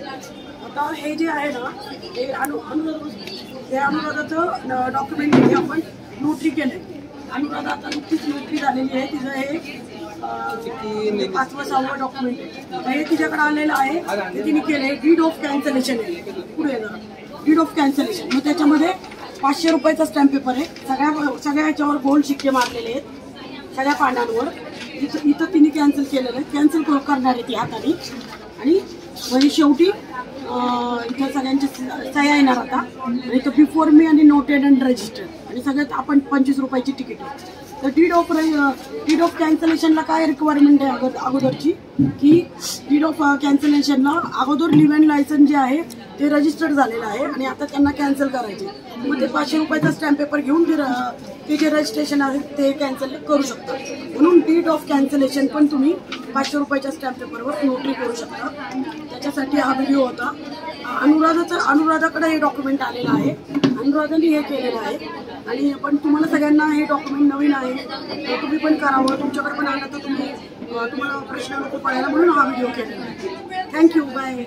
आता हे जे आहे ना हे अनुराधाचं डॉक्युमेंट हे आपण नोटरी केलंय. अनुराधा आता नुकतीच नोटरी झालेली आहे. तिचं हे 5व-6व डॉक्युमेंट आहे. हे तिच्याकडे आलेलं आहे. ते तिने केलंय. डीड ऑफ कॅन्सलेशन आहे. पुढे जरा डीड ऑफ कॅन्सलेशन. मग त्याच्यामध्ये 500 रुपयाचा स्टॅम्प पेपर आहे. सगळ्या याच्यावर गोल्ड शिक्के मारलेले आहेत. सगळ्या पानांवर इथं तिने कॅन्सल केलेलं आहे. कॅन्सल करणार आहे ती हाताने. आणि म्हणजे शेवटी इथं सगळ्यांच्या सह्या येणार आता. आणि इथं बिफोर मी आणि नोटेड अँड रजिस्टर्ड आणि सगळ्यात आपण 25 रुपयाची तिकीट आहे. तर डीड ऑफ कॅन्सलेशनला काय रिक्वायरमेंट आहे अगोदरची की डीड ऑफ कॅन्सलेशनला अगोदर लिव्ह अँड लायसन जे आहे ते रजिस्टर्ड झालेलं आहे आणि आता त्यांना कॅन्सल करायचे. मग ते 500 रुपयाचा स्टॅम्प पेपर घेऊन ते जे रजिस्ट्रेशन आहे ते कॅन्सल करू शकता. म्हणून डीड ऑफ कॅन्सलेशन पण तुम्ही 500 रुपयाच्या स्टॅम्प पेपरवर नोटरी करू शकता. त्याच्यासाठी हा व्हिडिओ होता. अनुराधाकडे हे डॉक्युमेंट आलेलं आहे. अनुराधाने हे केलेलं आहे आणि पण तुम्हाला सगळ्यांना हे डॉक्युमेंट नवीन आहे. तुम्ही पण करावं. तुमच्याकडे पण आलं तर तुम्हाला प्रश्न नको पडायला म्हणून हा व्हिडिओ केलेला आहे. थँक्यू. बाय.